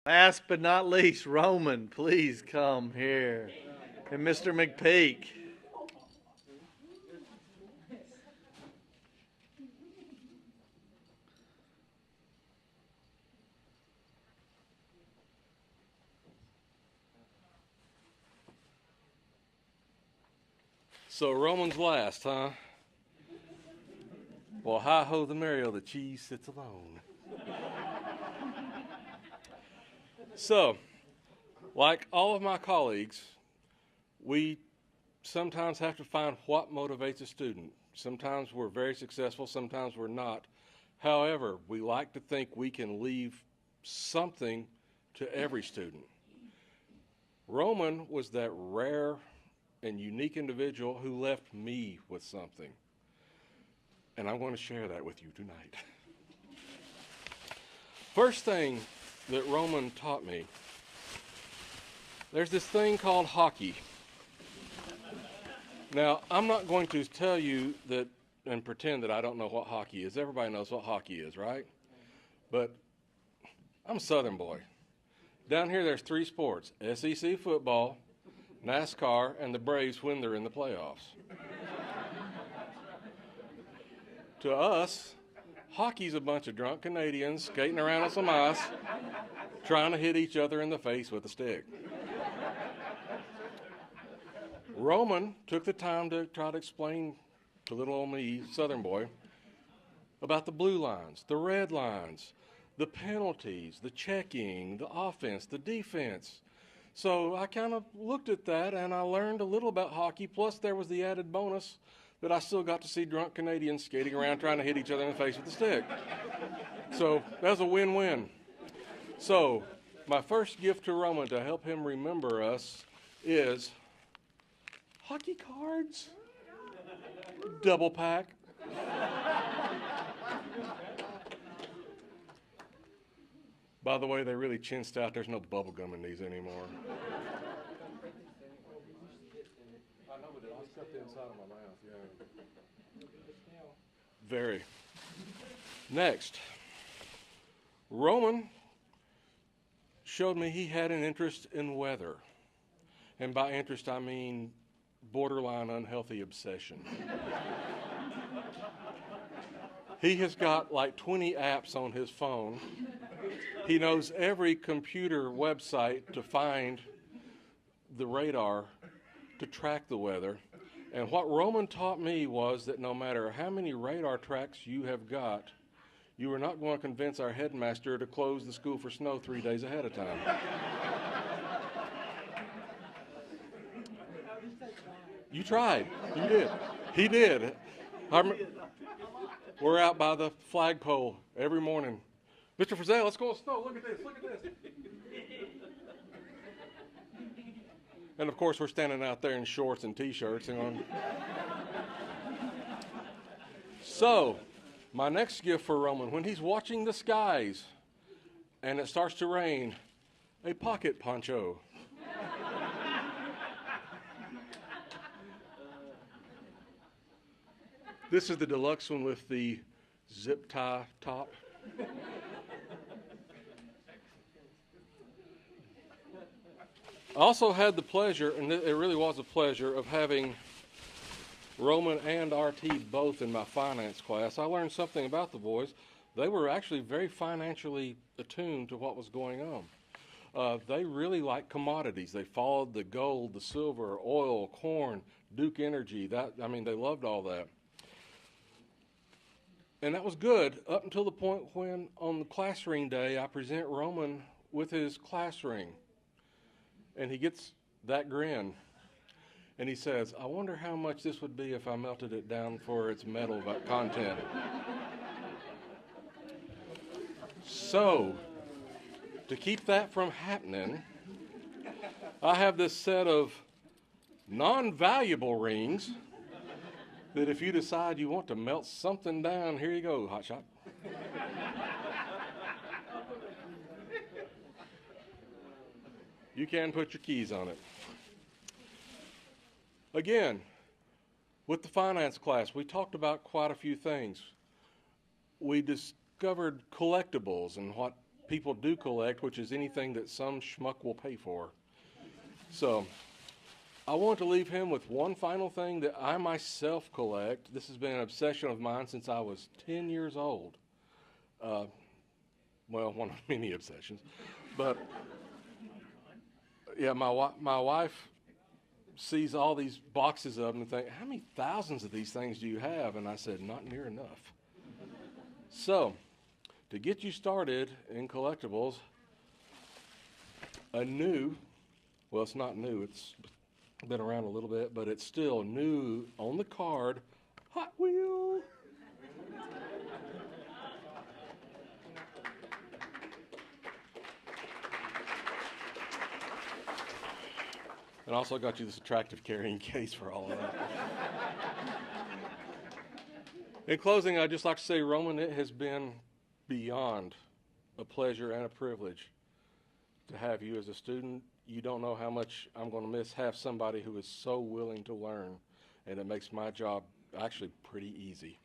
Last but not least, Roman, please come here. And Mr. McPeak. So Roman's last, huh? Well, hi-ho the Mario, the cheese sits alone. So, like all of my colleagues, we sometimes have to find what motivates a student. Sometimes we're very successful, sometimes we're not. However, we like to think we can leave something to every student. Roman was that rare and unique individual who left me with something. And I'm going to share that with you tonight. First thing that Roman taught me, there's this thing called hockey. Now, I'm not going to tell you that and pretend that I don't know what hockey is. Everybody knows what hockey is, right? But I'm a Southern boy. Down here there's three sports: SEC football, NASCAR, and the Braves when they're in the playoffs. To us, hockey's a bunch of drunk Canadians skating around on some ice, trying to hit each other in the face with a stick. Roman took the time to try to explain to little old me, Southern boy, about the blue lines, the red lines, the penalties, the checking, the offense, the defense. So I kind of looked at that and I learned a little about hockey, plus there was the added bonus that I still got to see drunk Canadians skating around trying to hit each other in the face with a stick. So that was a win-win. So my first gift to Roman to help him remember us is hockey cards, double pack. By the way, they really chinsed out. There's no bubble gum in these anymore. I know, but I stuffed it inside of my mouth, yeah. Very. Next, Roman showed me he had an interest in weather. And by interest, I mean borderline unhealthy obsession. He has got like 20 apps on his phone. He knows every computer website to find the radar to track the weather. And what Roman taught me was that no matter how many radar tracks you have got, you are not going to convince our headmaster to close the school for snow 3 days ahead of time. You tried. You did. He did. We're out by the flagpole every morning. Mr. Frizzell, let's go on snow. Look at this. Look at this. And of course, we're standing out there in shorts and T-shirts. So, my next gift for Roman, when he's watching the skies and it starts to rain, a pocket poncho. This is the deluxe one with the zip tie top. I also had the pleasure, and it really was a pleasure, of having Roman and RT both in my finance class. I learned something about the boys. They were actually very financially attuned to what was going on. They really liked commodities. They followed the gold, the silver, oil, corn, Duke Energy. They loved all that. And that was good up until the point when on the class ring day I present Roman with his class ring. And he gets that grin. And he says, I wonder how much this would be if I melted it down for its metal content. So, to keep that from happening, I have this set of non-valuable rings that if you decide you want to melt something down, here you go, hotshot. You can put your keys on it. Again, with the finance class, we talked about quite a few things. We discovered collectibles and what people do collect, which is anything that some schmuck will pay for. So I want to leave him with one final thing that I myself collect. This has been an obsession of mine since I was 10 years old. Well, one of many obsessions. But yeah, my wife sees all these boxes of them and think, how many thousands of these things do you have? And I said, not near enough. So to get you started in collectibles, well, it's not new, it's been around a little bit, but it's still new on the card, Hot Wheel. And also got you this attractive carrying case for all of that. In closing, I'd just like to say, Roman, it has been beyond a pleasure and a privilege to have you as a student. You don't know how much I'm going to miss have somebody who is so willing to learn, and it makes my job actually pretty easy.